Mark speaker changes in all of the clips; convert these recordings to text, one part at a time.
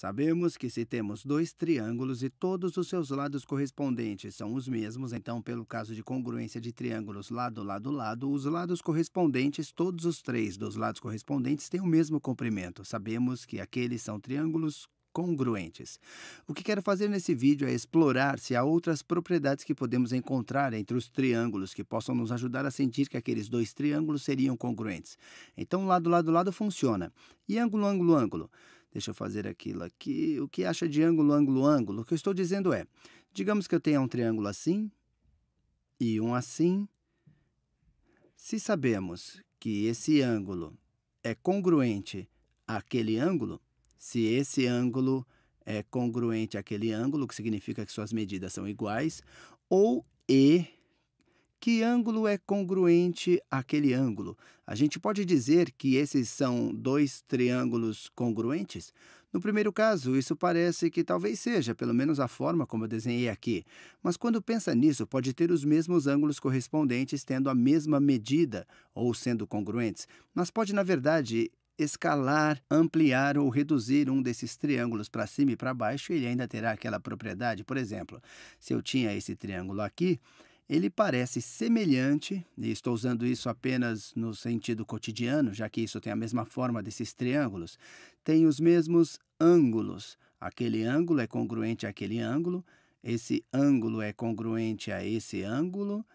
Speaker 1: Sabemos que se temos dois triângulos e todos os seus lados correspondentes são os mesmos, então, pelo caso de congruência de triângulos lado, lado, lado, os lados correspondentes, todos os três dos lados correspondentes, têm o mesmo comprimento. Sabemos que aqueles são triângulos congruentes. O que quero fazer nesse vídeo é explorar se há outras propriedades que podemos encontrar entre os triângulos que possam nos ajudar a sentir que aqueles dois triângulos seriam congruentes. Então, lado, lado, lado funciona. E ângulo, ângulo, ângulo? Deixa eu fazer aquilo aqui. O que acha de ângulo, ângulo, ângulo? O que eu estou dizendo é, digamos que eu tenha um triângulo assim e um assim. Se sabemos que esse ângulo é congruente àquele ângulo, se esse ângulo é congruente àquele ângulo, que significa que suas medidas são iguais, ou e que ângulo é congruente àquele ângulo? A gente pode dizer que esses são dois triângulos congruentes? No primeiro caso, isso parece que talvez seja, pelo menos a forma como eu desenhei aqui. Mas quando pensa nisso, pode ter os mesmos ângulos correspondentes tendo a mesma medida ou sendo congruentes. Mas pode, na verdade, escalar, ampliar ou reduzir um desses triângulos para cima e para baixo e ele ainda terá aquela propriedade. Por exemplo, se eu tinha esse triângulo aqui, ele parece semelhante, e estou usando isso apenas no sentido cotidiano, já que isso tem a mesma forma desses triângulos, tem os mesmos ângulos. Aquele ângulo é congruente àquele ângulo, esse ângulo é congruente a esse ângulo,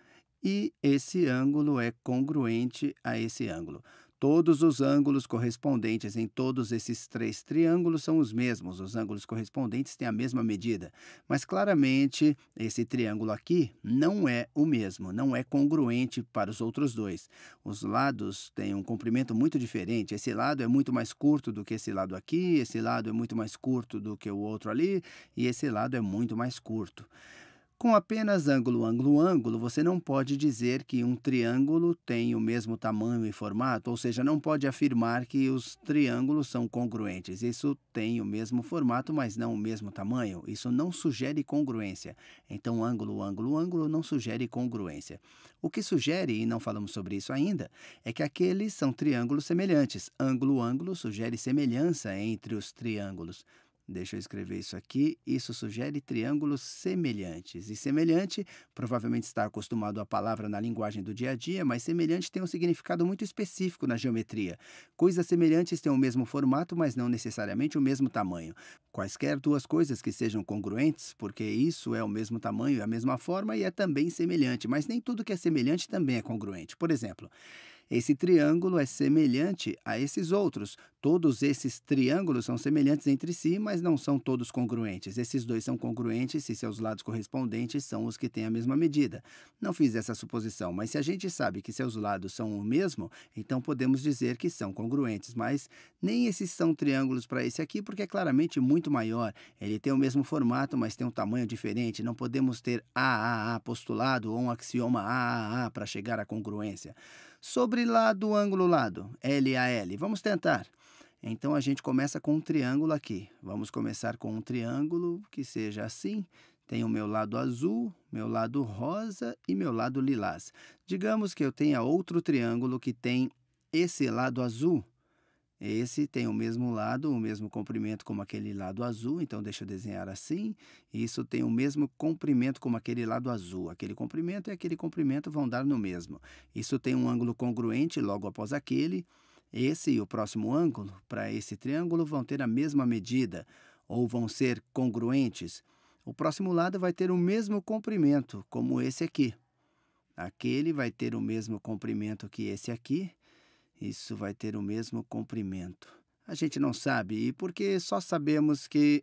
Speaker 1: e esse ângulo é congruente a esse ângulo. Todos os ângulos correspondentes em todos esses três triângulos são os mesmos, os ângulos correspondentes têm a mesma medida. Mas claramente, esse triângulo aqui não é o mesmo, não é congruente para os outros dois. Os lados têm um comprimento muito diferente. Esse lado é muito mais curto do que esse lado aqui, esse lado é muito mais curto do que o outro ali, e esse lado é muito mais curto. Com apenas ângulo, ângulo, ângulo, você não pode dizer que um triângulo tem o mesmo tamanho e formato, ou seja, não pode afirmar que os triângulos são congruentes. Isso tem o mesmo formato, mas não o mesmo tamanho. Isso não sugere congruência. Então, ângulo, ângulo, ângulo não sugere congruência. O que sugere, e não falamos sobre isso ainda, é que aqueles são triângulos semelhantes. Ângulo, ângulo sugere semelhança entre os triângulos. Deixa eu escrever isso aqui. Isso sugere triângulos semelhantes. E semelhante, provavelmente está acostumado à palavra na linguagem do dia a dia, mas semelhante tem um significado muito específico na geometria. Coisas semelhantes têm o mesmo formato, mas não necessariamente o mesmo tamanho. Quaisquer duas coisas que sejam congruentes, porque isso é o mesmo tamanho e a mesma forma e é também semelhante, mas nem tudo que é semelhante também é congruente. Por exemplo, esse triângulo é semelhante a esses outros. Todos esses triângulos são semelhantes entre si, mas não são todos congruentes. Esses dois são congruentes se seus lados correspondentes são os que têm a mesma medida. Não fiz essa suposição, mas se a gente sabe que seus lados são o mesmo, então podemos dizer que são congruentes. Mas nem esses são triângulos para esse aqui, porque é claramente muito maior. Ele tem o mesmo formato, mas tem um tamanho diferente. Não podemos ter AAA postulado ou um axioma AAA para chegar à congruência. Sobre lado, ângulo, lado, LAL, vamos tentar. Então, a gente começa com um triângulo aqui. Vamos começar com um triângulo que seja assim. Tem o meu lado azul, meu lado rosa e meu lado lilás. Digamos que eu tenha outro triângulo que tem esse lado azul. Esse tem o mesmo lado, o mesmo comprimento como aquele lado azul, então deixa eu desenhar assim. Isso tem o mesmo comprimento como aquele lado azul. Aquele comprimento e aquele comprimento vão dar no mesmo. Isso tem um ângulo congruente logo após aquele. Esse e o próximo ângulo para esse triângulo vão ter a mesma medida, ou vão ser congruentes. O próximo lado vai ter o mesmo comprimento, como esse aqui. Aquele vai ter o mesmo comprimento que esse aqui. Isso vai ter o mesmo comprimento. A gente não sabe, e porque só sabemos que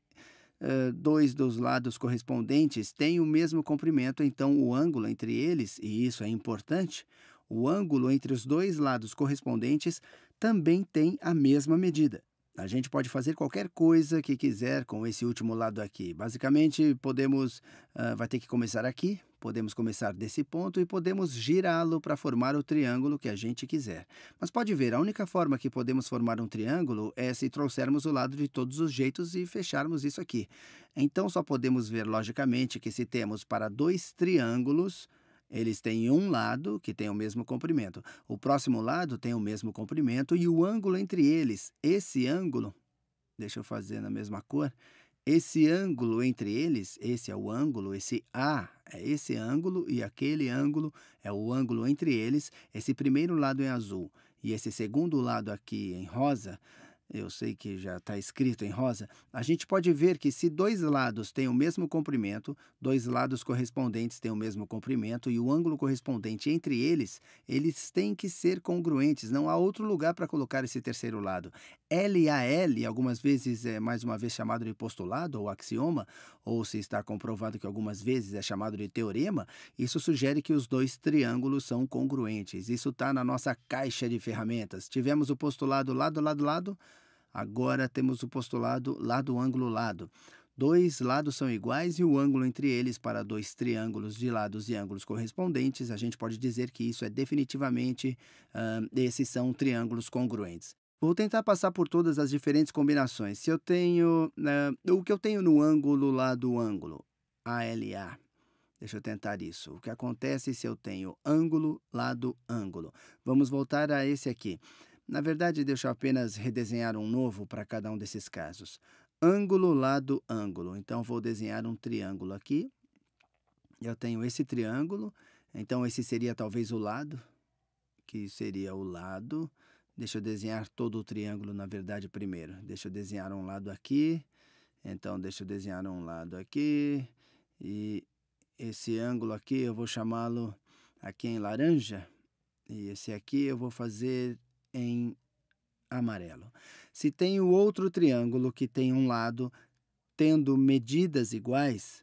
Speaker 1: dois dos lados correspondentes têm o mesmo comprimento, então o ângulo entre eles, e isso é importante, o ângulo entre os dois lados correspondentes também tem a mesma medida. A gente pode fazer qualquer coisa que quiser com esse último lado aqui. Basicamente, vai ter que começar aqui, podemos começar desse ponto e podemos girá-lo para formar o triângulo que a gente quiser. Mas pode ver, a única forma que podemos formar um triângulo é se trouxermos o lado de todos os jeitos e fecharmos isso aqui. Então, só podemos ver logicamente que se temos para dois triângulos, eles têm um lado que tem o mesmo comprimento. O próximo lado tem o mesmo comprimento e o ângulo entre eles, esse ângulo, deixa eu fazer na mesma cor. Esse ângulo entre eles, esse é o ângulo, esse A é esse ângulo e aquele ângulo é o ângulo entre eles. Esse primeiro lado em azul e esse segundo lado aqui em rosa, eu sei que já está escrito em rosa, a gente pode ver que se dois lados têm o mesmo comprimento, dois lados correspondentes têm o mesmo comprimento e o ângulo correspondente entre eles, eles têm que ser congruentes, não há outro lugar para colocar esse terceiro lado. LAL, algumas vezes é mais uma vez chamado de postulado ou axioma, ou se está comprovado que algumas vezes é chamado de teorema, isso sugere que os dois triângulos são congruentes. Isso está na nossa caixa de ferramentas. Tivemos o postulado lado, lado, lado, agora temos o postulado lado, ângulo, lado. Dois lados são iguais e o ângulo entre eles para dois triângulos de lados e ângulos correspondentes, a gente pode dizer que isso é definitivamente, esses são triângulos congruentes. Vou tentar passar por todas as diferentes combinações. Se eu tenho, o que eu tenho no ângulo lado, ângulo, ALA. Deixa eu tentar isso. O que acontece se eu tenho ângulo, lado, ângulo? Vamos voltar a esse aqui. Na verdade, deixa eu apenas redesenhar um novo para cada um desses casos. Ângulo, lado, ângulo. Então, vou desenhar um triângulo aqui. Eu tenho esse triângulo. Então, esse seria talvez o lado, que seria o lado. Deixa eu desenhar todo o triângulo, na verdade, primeiro. Deixa eu desenhar um lado aqui. Então, deixa eu desenhar um lado aqui. E esse ângulo aqui eu vou chamá-lo aqui em laranja. E esse aqui eu vou fazer em amarelo. Se tem o outro triângulo que tem um lado tendo medidas iguais,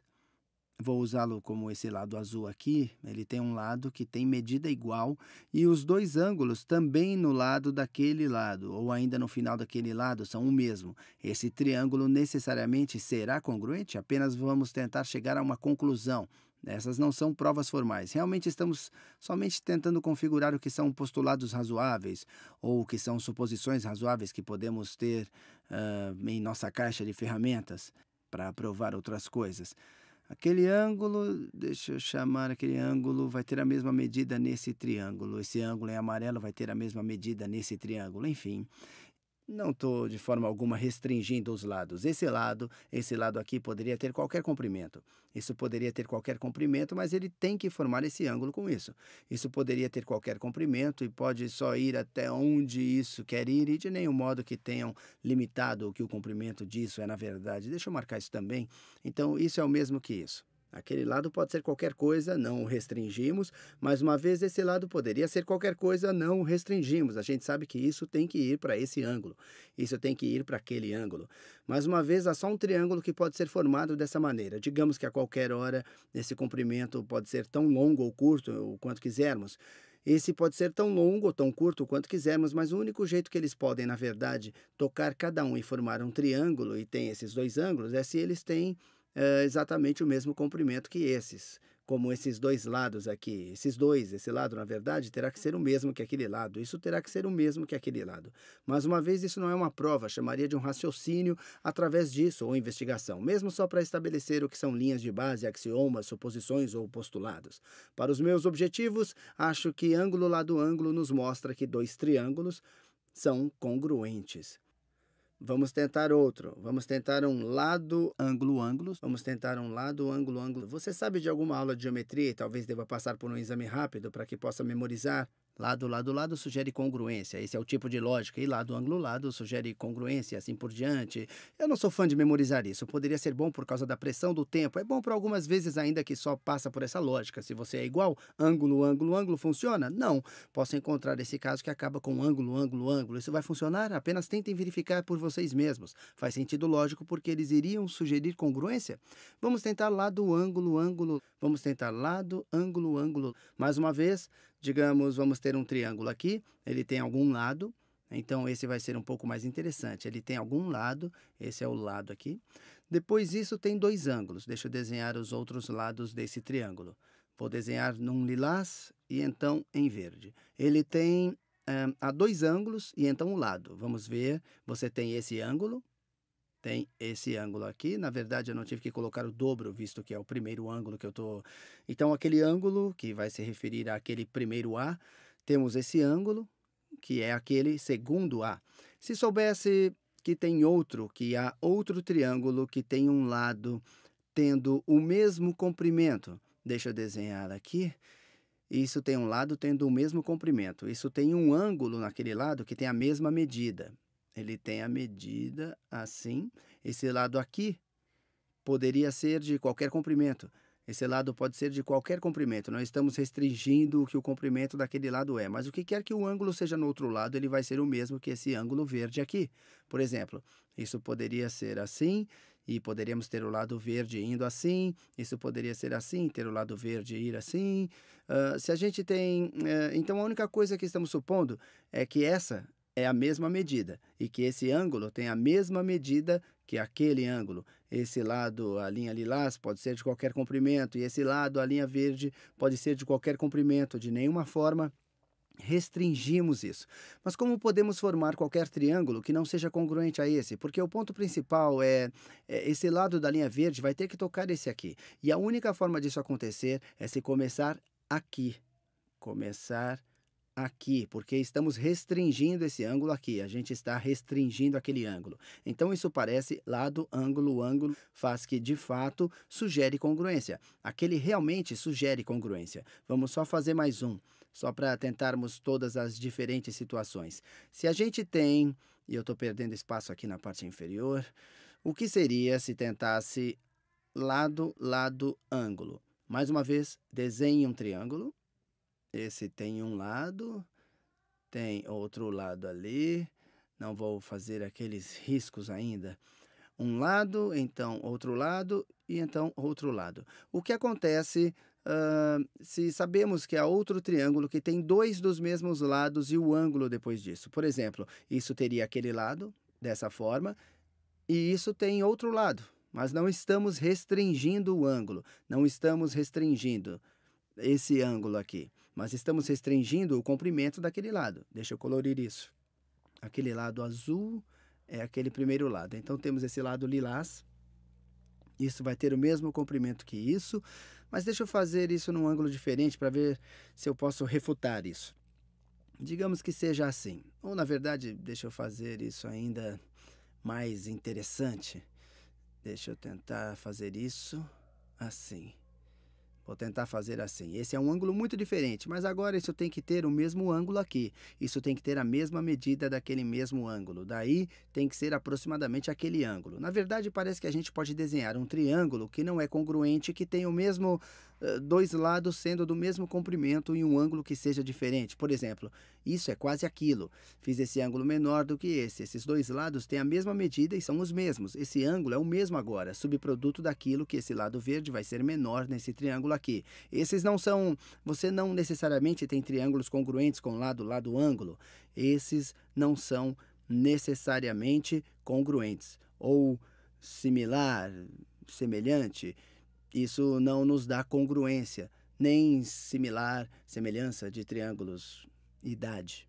Speaker 1: vou usá-lo como esse lado azul aqui, ele tem um lado que tem medida igual e os dois ângulos também no lado daquele lado, ou ainda no final daquele lado, são o mesmo. Esse triângulo necessariamente será congruente? Apenas vamos tentar chegar a uma conclusão. Essas não são provas formais. Realmente estamos somente tentando configurar o que são postulados razoáveis ou o que são suposições razoáveis que podemos ter em nossa caixa de ferramentas para provar outras coisas. Aquele ângulo, deixa eu chamar aquele ângulo, vai ter a mesma medida nesse triângulo. Esse ângulo em amarelo vai ter a mesma medida nesse triângulo. Enfim, não estou de forma alguma restringindo os lados. Esse lado aqui poderia ter qualquer comprimento. Isso poderia ter qualquer comprimento, mas ele tem que formar esse ângulo com isso. Isso poderia ter qualquer comprimento e pode só ir até onde isso quer ir e de nenhum modo que tenham limitado o que o comprimento disso é na verdade. Deixa eu marcar isso também. Então, isso é o mesmo que isso. Aquele lado pode ser qualquer coisa, não o restringimos. Mais uma vez, esse lado poderia ser qualquer coisa, não o restringimos. A gente sabe que isso tem que ir para esse ângulo. Isso tem que ir para aquele ângulo. Mais uma vez, há só um triângulo que pode ser formado dessa maneira. Digamos que a qualquer hora esse comprimento pode ser tão longo ou curto, o quanto quisermos. Esse pode ser tão longo ou tão curto quanto quisermos, mas o único jeito que eles podem, na verdade, tocar cada um e formar um triângulo e tem esses dois ângulos é se eles têm exatamente o mesmo comprimento que esses, como esses dois lados aqui. Esse lado, na verdade, terá que ser o mesmo que aquele lado. Isso terá que ser o mesmo que aquele lado. Mais uma vez, isso não é uma prova, chamaria de um raciocínio através disso, ou investigação, mesmo só para estabelecer o que são linhas de base, axiomas, suposições ou postulados. Para os meus objetivos, acho que ângulo lado ângulo nos mostra que dois triângulos são congruentes. Vamos tentar outro. Vamos tentar um lado, ângulo, ângulos. Vamos tentar um lado, ângulo, ângulo. Você sabe de alguma aula de geometria e talvez deva passar por um exame rápido para que possa memorizar? Lado, lado, lado sugere congruência. Esse é o tipo de lógica. E lado, ângulo, lado sugere congruência, assim por diante. Eu não sou fã de memorizar isso. Poderia ser bom por causa da pressão do tempo. É bom para algumas vezes ainda que só passa por essa lógica. Se você é igual, ângulo, ângulo, ângulo funciona? Não. Posso encontrar esse caso que acaba com ângulo, ângulo, ângulo. Isso vai funcionar? Apenas tentem verificar por vocês mesmos. Faz sentido lógico porque eles iriam sugerir congruência? Vamos tentar lado, ângulo, ângulo. Vamos tentar lado, ângulo, ângulo. Mais uma vez, digamos, vamos ter um triângulo aqui, ele tem algum lado, então esse vai ser um pouco mais interessante. Ele tem algum lado, esse é o lado aqui. Depois disso tem dois ângulos. Deixa eu desenhar os outros lados desse triângulo. Vou desenhar num lilás e então em verde. Ele tem há dois ângulos e então um lado. Vamos ver, você tem esse ângulo. Tem esse ângulo aqui. Na verdade, eu não tive que colocar o dobro, visto que é o primeiro ângulo que eu estou. Então, aquele ângulo, que vai se referir àquele primeiro A, temos esse ângulo, que é aquele segundo A. Se soubesse que há outro triângulo que tem um lado tendo o mesmo comprimento. Deixa eu desenhar aqui. Isso tem um lado tendo o mesmo comprimento. Isso tem um ângulo naquele lado que tem a mesma medida. Ele tem a medida assim. Esse lado aqui poderia ser de qualquer comprimento. Esse lado pode ser de qualquer comprimento. Não estamos restringindo o que o comprimento daquele lado é. Mas o que quer que o ângulo seja no outro lado, ele vai ser o mesmo que esse ângulo verde aqui. Por exemplo, isso poderia ser assim, e poderíamos ter o lado verde indo assim. Isso poderia ser assim, ter o lado verde ir assim. Se a gente tem... então, a única coisa que estamos supondo é que essa é a mesma medida e que esse ângulo tem a mesma medida que aquele ângulo. Esse lado, a linha lilás, pode ser de qualquer comprimento, e esse lado, a linha verde, pode ser de qualquer comprimento. De nenhuma forma restringimos isso. Mas como podemos formar qualquer triângulo que não seja congruente a esse? Porque o ponto principal é esse lado da linha verde vai ter que tocar esse aqui. E a única forma disso acontecer é se começar aqui. Começar aqui, porque estamos restringindo esse ângulo aqui, a gente está restringindo aquele ângulo. Então, isso parece lado, ângulo, ângulo, faz que, de fato, sugere congruência. Aquele realmente sugere congruência. Vamos só fazer mais um, só para tentarmos todas as diferentes situações. Se a gente tem, e eu estou perdendo espaço aqui na parte inferior, o que seria se tentasse lado, lado, ângulo? Mais uma vez, desenhe um triângulo. Esse tem um lado, tem outro lado ali. Não vou fazer aqueles riscos ainda. Um lado, então outro lado e então outro lado. O que acontece se sabemos que há outro triângulo que tem dois dos mesmos lados e o ângulo depois disso? Por exemplo, isso teria aquele lado, dessa forma, e isso tem outro lado. Mas não estamos restringindo o ângulo, não estamos restringindo esse ângulo aqui, mas estamos restringindo o comprimento daquele lado. Deixa eu colorir isso. Aquele lado azul é aquele primeiro lado. Então, temos esse lado lilás. Isso vai ter o mesmo comprimento que isso, mas deixa eu fazer isso num ângulo diferente para ver se eu posso refutar isso. Digamos que seja assim. Ou, na verdade, deixa eu fazer isso ainda mais interessante. Deixa eu tentar fazer isso assim. Vou tentar fazer assim. Esse é um ângulo muito diferente, mas agora isso tem que ter o mesmo ângulo aqui. Isso tem que ter a mesma medida daquele mesmo ângulo. Daí tem que ser aproximadamente aquele ângulo. Na verdade, parece que a gente pode desenhar um triângulo que não é congruente, que tem o mesmo dois lados sendo do mesmo comprimento e um ângulo que seja diferente. Por exemplo, isso é quase aquilo. Fiz esse ângulo menor do que esse. Esses dois lados têm a mesma medida e são os mesmos. Esse ângulo é o mesmo agora, subproduto daquilo que esse lado verde vai ser menor nesse triângulo aqui. Esses não são... Você não necessariamente tem triângulos congruentes com lado, lado, ângulo. Esses não são necessariamente congruentes. Ou similar, semelhante. Isso não nos dá congruência, nem similar, semelhança de triângulos, idade.